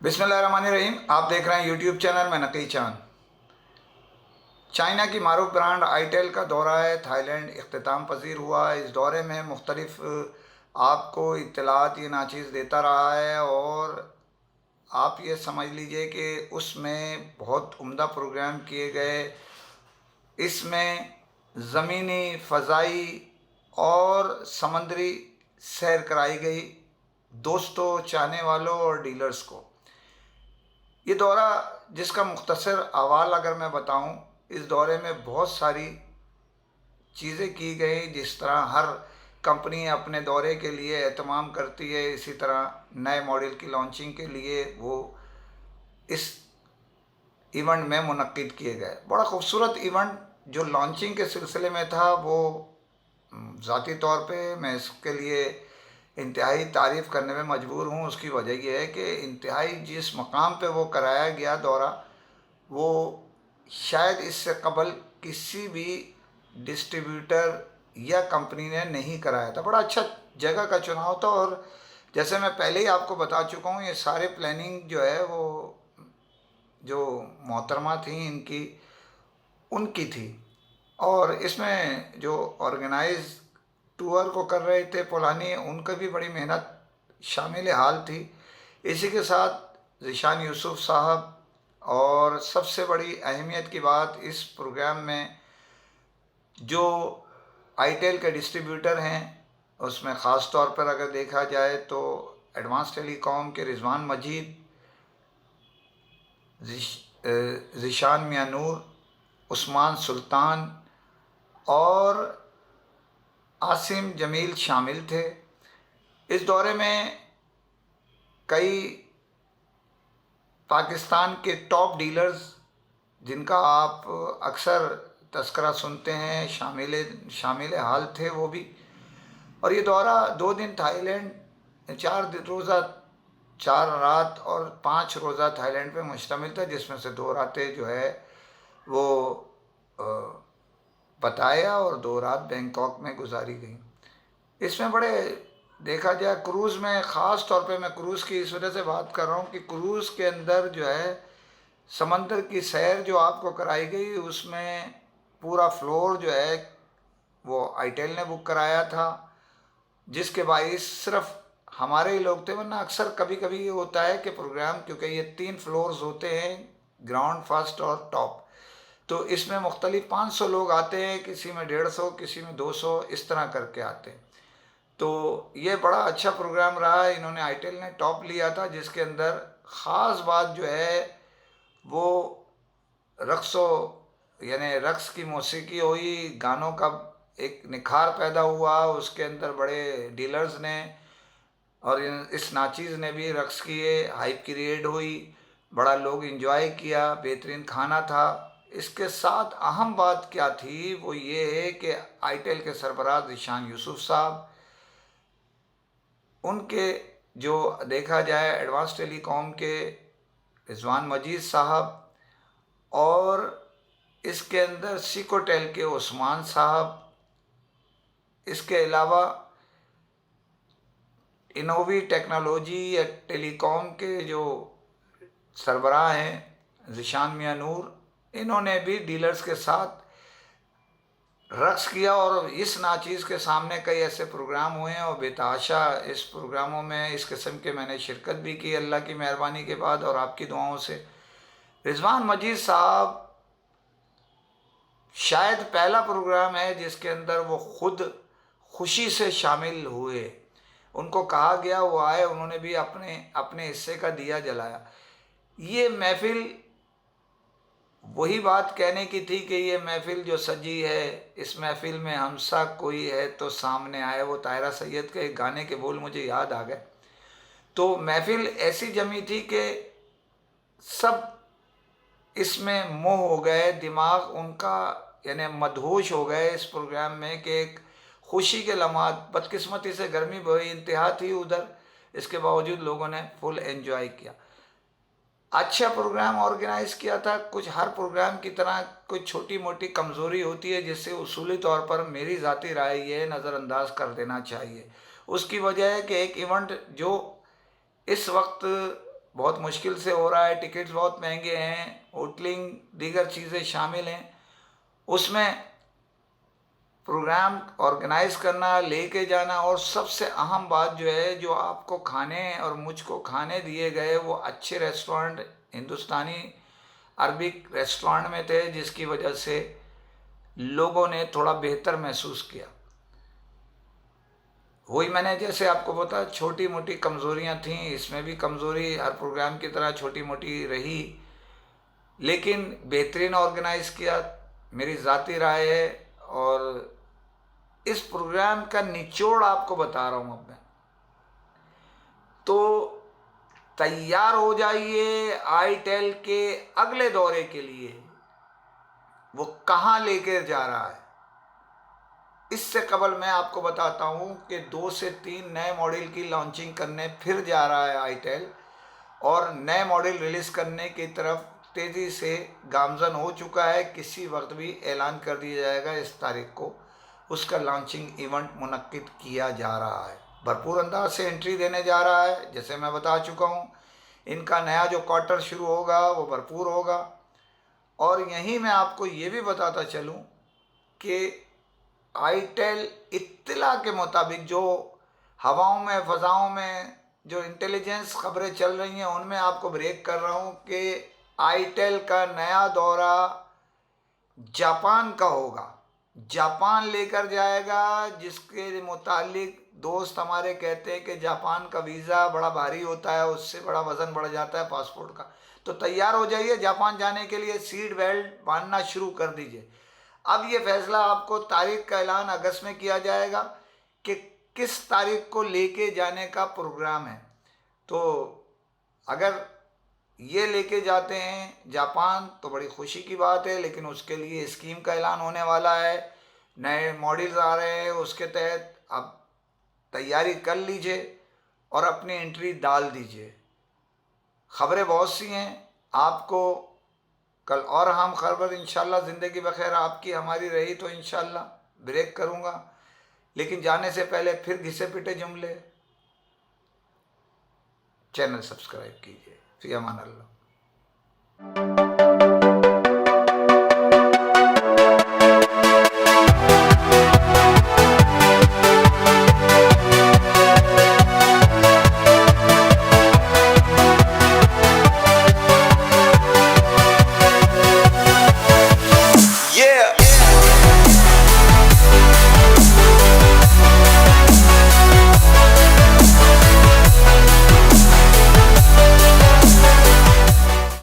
बिस्मिल्लाहिर्रहमानिर्रहीम। आप देख रहे हैं यूट्यूब चैनल में नकी चांद। चाइना की मारूफ ब्रांड आईटेल का दौरा है थाईलैंड इख्तिताम पजीर हुआ। इस दौरे में मुख्तलिफ आपको इत्तलात ये नाचीज़ देता रहा है और आप ये समझ लीजिए कि उसमें बहुत उम्दा प्रोग्राम किए गए। इसमें ज़मीनी, फ़ज़ाई और समंदरी सैर कराई गई दोस्तों, चाहने वालों और डीलर्स को। ये दौरा जिसका मुख्तसर अहवाल अगर मैं बताऊं, इस दौरे में बहुत सारी चीज़ें की गई। जिस तरह हर कंपनी अपने दौरे के लिए एहतमाम करती है, इसी तरह नए मॉडल की लॉन्चिंग के लिए वो इस इवेंट में मुनक्किद किए गए। बड़ा खूबसूरत इवेंट जो लॉन्चिंग के सिलसिले में था, वो ज़ाती तौर पे मैं इसके लिए इंतहाई तारीफ़ करने में मजबूर हूँ। उसकी वजह यह है कि इंतहाई जिस मकाम पे वो कराया गया दौरा, वो शायद इससे कबल किसी भी डिस्ट्रीब्यूटर या कंपनी ने नहीं कराया था। बड़ा अच्छा जगह का चुनाव था और जैसे मैं पहले ही आपको बता चुका हूँ, ये सारे प्लानिंग जो है वो जो मोहतरमा थी इनकी, उनकी थी। और इसमें जो ऑर्गेनाइज टूर को कर रहे थे पोलानी, उनका भी बड़ी मेहनत शामिल हाल थी। इसी के साथ ज़ीशान यूसुफ साहब, और सबसे बड़ी अहमियत की बात इस प्रोग्राम में जो आईटेल के डिस्ट्रीब्यूटर हैं, उसमें ख़ास तौर पर अगर देखा जाए तो एडवांस टेलीकॉम के रिजवान मजीद, ज़ीशान मियां नूर, उस्मान सुल्तान और आसिम जमील शामिल थे। इस दौरे में कई पाकिस्तान के टॉप डीलर्स जिनका आप अक्सर तस्करा सुनते हैं, शामिल हाल थे वो भी। और ये दौरा 2 दिन थाईलैंड, 4 रोज़ा 4 रात और 5 रोज़ा थाईलैंड पे मुश्तमिल था, जिसमें से 2 रातें जो है वो पताया और 2 रात बैंकॉक में गुजारी गई। इसमें बड़े देखा जाए क्रूज़ में, ख़ास तौर पे मैं क्रूज़ की इस वजह से बात कर रहा हूँ कि क्रूज़ के अंदर जो है समंदर की सैर जो आपको कराई गई, उसमें पूरा फ्लोर जो है वो आईटेल ने बुक कराया था, जिसके बाइस सिर्फ हमारे ही लोग थे। वरना अक्सर कभी कभी ये होता है कि प्रोग्राम, क्योंकि ये 3 फ्लोर्स होते हैं, ग्राउंड, फर्स्ट और टॉप, तो इसमें मुख्तलिफ 500 लोग आते हैं, किसी में 150, किसी में 200, इस तरह करके आते हैं। तो ये बड़ा अच्छा प्रोग्राम रहा। इन्होंने आईटेल ने टॉप लिया था, जिसके अंदर ख़ास बात जो है वो रक्सो यानी रक्स की मौसीकी हुई, गानों का एक निखार पैदा हुआ। उसके अंदर बड़े डीलर्स ने और इस नाचीज़ ने भी रक्स किए, हाइप क्रिएट हुई, बड़ा लोग इंजॉय किया, बेहतरीन खाना था। इसके साथ अहम बात क्या थी वो ये है कि आईटेल के सरबराह ज़ीशान यूसुफ साहब, उनके जो देखा जाए एडवांस टेलीकॉम के रिजवान मजीद साहब, और इसके अंदर सिकोटेल के उस्मान साहब, इसके अलावा इनोवी टेक्नोलॉजी या टेलीकॉम के जो सरबराह हैं ज़ीशान मियां नूर, इन्होंने भी डीलर्स के साथ रक्स किया। और इस नाचीज़ के सामने कई ऐसे प्रोग्राम हुए हैं और बेतहाशा इस प्रोग्रामों में इस किस्म के मैंने शिरकत भी की अल्लाह की मेहरबानी के बाद और आपकी दुआओं से। रिजवान मजीद साहब शायद पहला प्रोग्राम है जिसके अंदर वो खुद खुशी से शामिल हुए। उनको कहा गया, वो आए, उन्होंने भी अपने अपने हिस्से का दिया जलाया। ये महफिल वही बात कहने की थी कि ये महफिल जो सजी है, इस महफिल में हम सा कोई है तो सामने आए। वो ताहिरा सैयद के एक गाने के बोल मुझे याद आ गए। तो महफिल ऐसी जमी थी कि सब इसमें मोह हो गए, दिमाग उनका यानी मदहोश हो गए इस प्रोग्राम में कि एक खुशी के लम्हात। बदकिस्मती से गर्मी बड़ी इंतहा थी उधर, इसके बावजूद लोगों ने फुल एंजॉय किया। अच्छा प्रोग्राम ऑर्गेनाइज किया था। कुछ हर प्रोग्राम की तरह कोई छोटी मोटी कमज़ोरी होती है जिससे उसूली तौर पर मेरी ज़ाती राय ये नज़रअंदाज कर देना चाहिए। उसकी वजह है कि एक इवेंट जो इस वक्त बहुत मुश्किल से हो रहा है, टिकट्स बहुत महंगे हैं, होटलिंग दीगर चीज़ें शामिल हैं। उसमें प्रोग्राम ऑर्गेनाइज करना, लेके जाना, और सबसे अहम बात जो है, जो आपको खाने और मुझको खाने दिए गए वो अच्छे रेस्टोरेंट, हिंदुस्तानी अरबिक रेस्टोरेंट में थे, जिसकी वजह से लोगों ने थोड़ा बेहतर महसूस किया। वही मैंने जैसे आपको बताया, छोटी मोटी कमज़ोरियाँ थीं, इसमें भी कमज़ोरी हर प्रोग्राम की तरह छोटी मोटी रही, लेकिन बेहतरीन ऑर्गेनाइज किया, मेरी ज़ाती राय है। और इस प्रोग्राम का निचोड़ आपको बता रहा हूँ अब मैं। तो तैयार हो जाइए आईटेल के अगले दौरे के लिए। वो कहाँ लेकर जा रहा है, इससे कबल मैं आपको बताता हूँ कि 2 से 3 नए मॉडल की लॉन्चिंग करने फिर जा रहा है आईटेल, और नए मॉडल रिलीज़ करने की तरफ तेज़ी से गामज़न हो चुका है। किसी वक्त भी ऐलान कर दिया जाएगा, इस तारीख को उसका लॉन्चिंग इवेंट मुनक्किद किया जा रहा है। भरपूर अंदाज से एंट्री देने जा रहा है, जैसे मैं बता चुका हूँ। इनका नया जो क्वार्टर शुरू होगा वो भरपूर होगा। और यहीं मैं आपको ये भी बताता चलूँ कि आईटेल इत्तला के मुताबिक, जो हवाओं में फ़ज़ाओं में जो इंटेलिजेंस खबरें चल रही हैं, उनमें आपको ब्रेक कर रहा हूँ कि आईटेल का नया दौरा जापान का होगा। जापान लेकर जाएगा, जिसके मुतालिक दोस्त हमारे कहते हैं कि जापान का वीज़ा बड़ा भारी होता है, उससे बड़ा वज़न बढ़ जाता है पासपोर्ट का। तो तैयार हो जाइए जापान जाने के लिए, सीट बेल्ट बांधना शुरू कर दीजिए। अब ये फैसला आपको तारीख का ऐलान अगस्त में किया जाएगा कि किस तारीख को लेके जाने का प्रोग्राम है। तो अगर ये लेके जाते हैं जापान तो बड़ी खुशी की बात है, लेकिन उसके लिए स्कीम का ऐलान होने वाला है, नए मॉडल्स आ रहे हैं, उसके तहत आप तैयारी कर लीजिए और अपनी एंट्री डाल दीजिए। खबरें बहुत सी हैं, आपको कल और हम खबर इंशाल्लाह, ज़िंदगी बखैर आपकी हमारी रही तो इंशाल्लाह ब्रेक करूँगा। लेकिन जाने से पहले फिर घिसे पिटे जुमले, चैनल सब्सक्राइब कीजिए। फ़ी अमान अल्लाह।